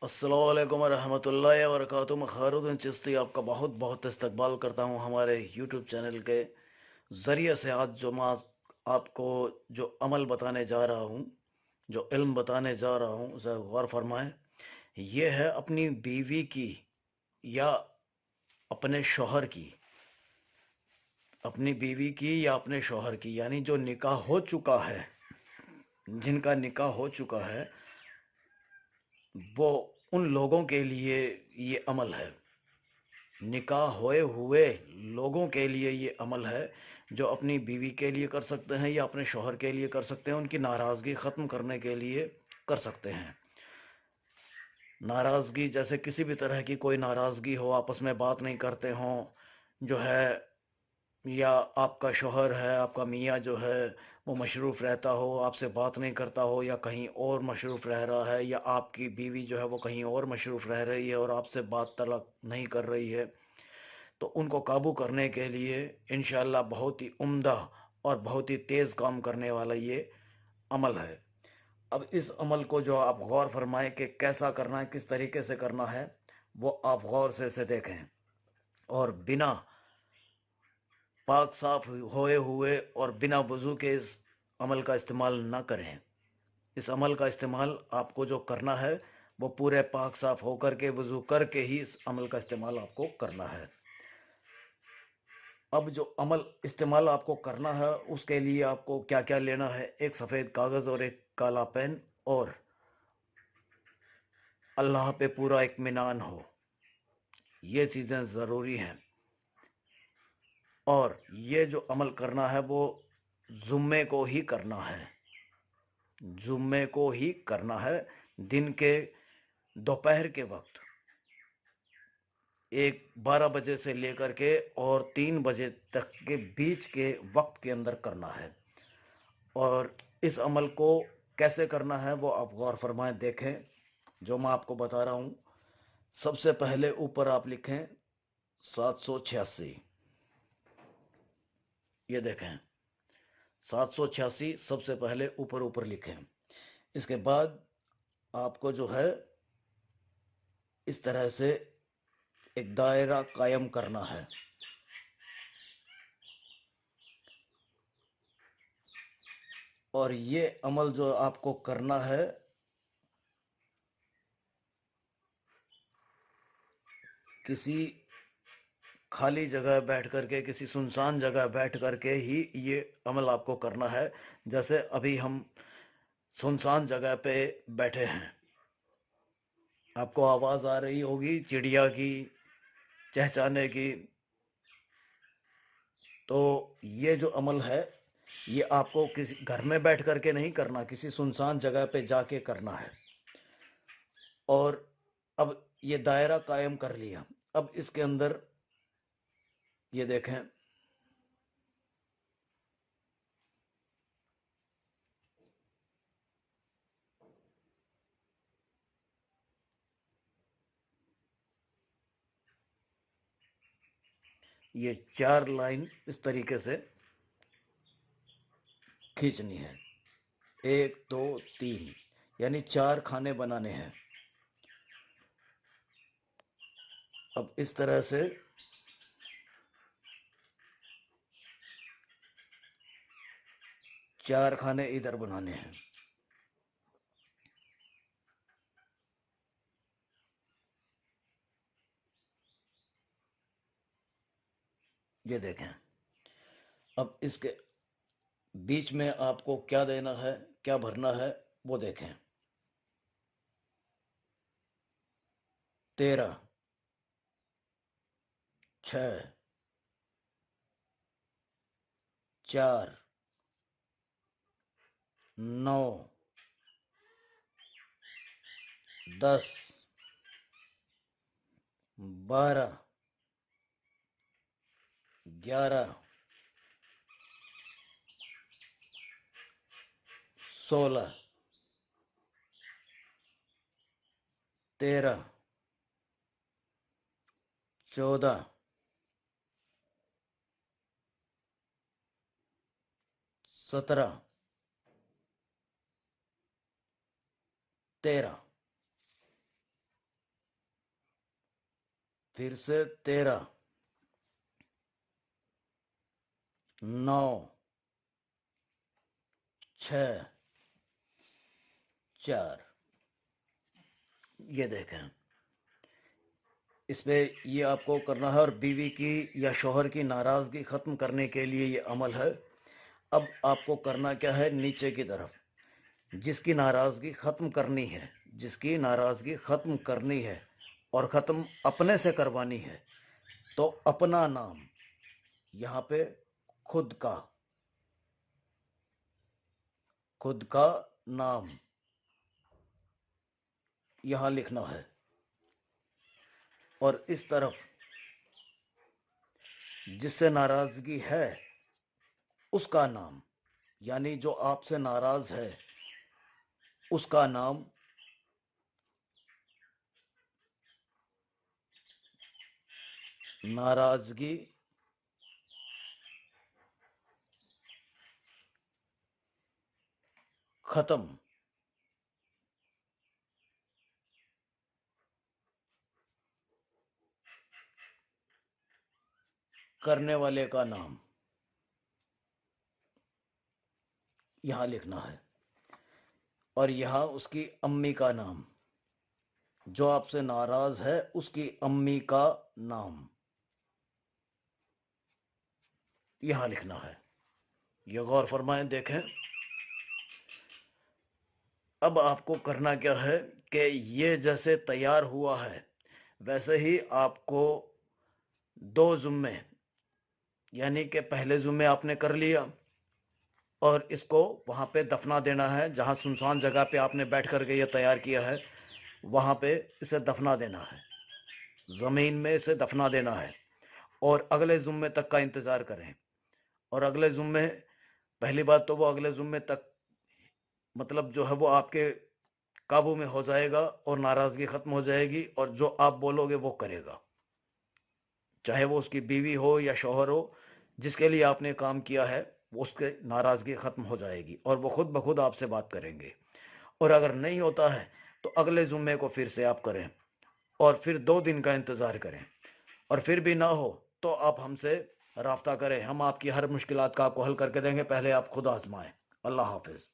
अस्सलाम वालेकुम रहमतुल्लाहि व बरकातुहू। मैं खैरुद्दीन चिश्ती आपका बहुत बहुत इस्तकबाल करता हूँ हमारे यूट्यूब चैनल के ज़रिए से। आज जो मैं आपको जो अमल बताने जा रहा हूँ, जो इल्म बताने जा रहा हूँ, उसे गौर फरमाएं। ये है अपनी बीवी की या अपने शौहर की, अपनी बीवी की या अपने शौहर की, यानी जो निकाह हो चुका है, जिनका निकाह हो चुका है, वो उन लोगों के लिए ये अमल है। निकाह होए हुए लोगों के लिए ये अमल है, जो अपनी बीवी के लिए कर सकते हैं या अपने शौहर के लिए कर सकते हैं, उनकी नाराज़गी ख़त्म करने के लिए कर सकते हैं। नाराज़गी जैसे किसी भी तरह की कोई नाराज़गी हो, आपस में बात नहीं करते हों जो है, या आपका शौहर है, आपका मियाँ जो है वो मशरूफ़ रहता हो, आपसे बात नहीं करता हो, या कहीं और मशरूफ़ रह रहा है, या आपकी बीवी जो है वो कहीं और मशरूफ़ रह रही है और आपसे बात तलक नहीं कर रही है, तो उनको काबू करने के लिए इंशाअल्लाह बहुत ही उम्दा और बहुत ही तेज़ काम करने वाला ये अमल है। अब इस अमल को जो आप गौर फरमाएं कि कैसा करना है, किस तरीके से करना है, वो आप गौर से इसे देखें और बिना पाक साफ होए हुए और बिना वज़ू के इस अमल का इस्तेमाल ना करें। इस अमल का इस्तेमाल आपको जो करना है वो पूरे पाक साफ होकर के, वज़ू करके ही इस अमल का इस्तेमाल आपको करना है। अब जो अमल इस्तेमाल आपको करना है उसके लिए आपको क्या क्या लेना है: एक सफ़ेद कागज़ और एक काला पेन, और अल्लाह पे पूरा इत्मीनान हो, ये चीज़ें ज़रूरी हैं। और ये जो अमल करना है वो जुम्मे को ही करना है, जुम्मे को ही करना है, दिन के दोपहर के वक्त, 12 बजे से लेकर के और 3 बजे तक के बीच के वक्त के अंदर करना है। और इस अमल को कैसे करना है वो आप गौर फरमाएं, देखें जो मैं आपको बता रहा हूँ। सबसे पहले ऊपर आप लिखें 786, ये देखें 786 सबसे पहले ऊपर ऊपर लिखें। इसके बाद आपको जो है इस तरह से एक दायरा कायम करना है, और ये अमल जो आपको करना है किसी खाली जगह बैठ करके, किसी सुनसान जगह बैठ करके ही ये अमल आपको करना है। जैसे अभी हम सुनसान जगह पे बैठे हैं, आपको आवाज़ आ रही होगी चिड़िया की चहचहाने की, तो ये जो अमल है ये आपको किसी घर में बैठ करके नहीं करना, किसी सुनसान जगह पे जाके करना है। और अब ये दायरा कायम कर लिया, अब इसके अंदर ये देखें ये 4 लाइन इस तरीके से खींचनी है, 1 2 3, यानी 4 खाने बनाने हैं। अब इस तरह से 4 खाने इधर बनाने हैं। ये देखें, अब इसके बीच में आपको क्या देना है, क्या भरना है वो देखें। 13 6 4 9 10 12 11 16 13 14 17 13। پھر سے 13 9 6 4. یہ دیکھیں، اس پہ یہ آپ کو کرنا ہے، اور بیوی کی یا شوہر کی ناراضگی ختم کرنے کے لیے یہ عمل ہے۔ اب آپ کو کرنا کیا ہے، نیچے کی طرف جس کی ناراضگی ختم کرنی ہے، جس کی ناراضگی ختم کرنی ہے اور ختم اپنے سے کروانی ہے، تو اپنا نام یہاں پہ خود کا نام یہاں لکھنا ہے، اور اس طرف جس سے ناراضگی ہے اس کا نام، یعنی جو آپ سے ناراض ہے اس کا نام ناراضگی ختم کرنے والے کا نام یہاں لکھنا ہے، اور یہاں اس کی امی کا نام، جو آپ سے ناراض ہے اس کی امی کا نام یہاں لکھنا ہے۔ یہ غور فرمائیں، دیکھیں۔ اب آپ کو کرنا کیا ہے کہ یہ جیسے تیار ہوا ہے ویسے ہی آپ کو 2 ذمے، یعنی کہ پہلے ذمے آپ نے کر لیا اور اس کو وہاں پہ دفنا دینا ہے، جہاں سنسان جگہ پہ آپ نے بیٹھ کر کے یہ تیار کیا ہے وہاں پہ اسے دفنا دینا ہے، زمین میں اسے دفنا دینا ہے، اور اگلے ذمے تک کا انتظار کریں۔ اور اگلے ذمے، پہلی بات تو وہ اگلے ذمے تک مطلب جو ہے وہ آپ کے قابو میں ہو جائے گا اور ناراضگی ختم ہو جائے گی، اور جو آپ بولو گے وہ کرے گا، چاہے وہ اس کی بیوی ہو یا شوہر ہو، جس کے لیے آپ نے کام کیا ہے وہ اس کے ناراضگی ختم ہو جائے گی اور وہ خود بخود آپ سے بات کریں گے۔ اور اگر نہیں ہوتا ہے تو اگلے ذمے کو پھر سے آپ کریں، اور پھر 2 دن کا انتظار کریں، اور پھر بھی نہ ہو تو آپ ہم سے رابطہ کریں، ہم آپ کی ہر مشکلات کا آپ کو حل کر کے دیں گے، پہلے آپ خود آزمائیں۔ اللہ حافظ۔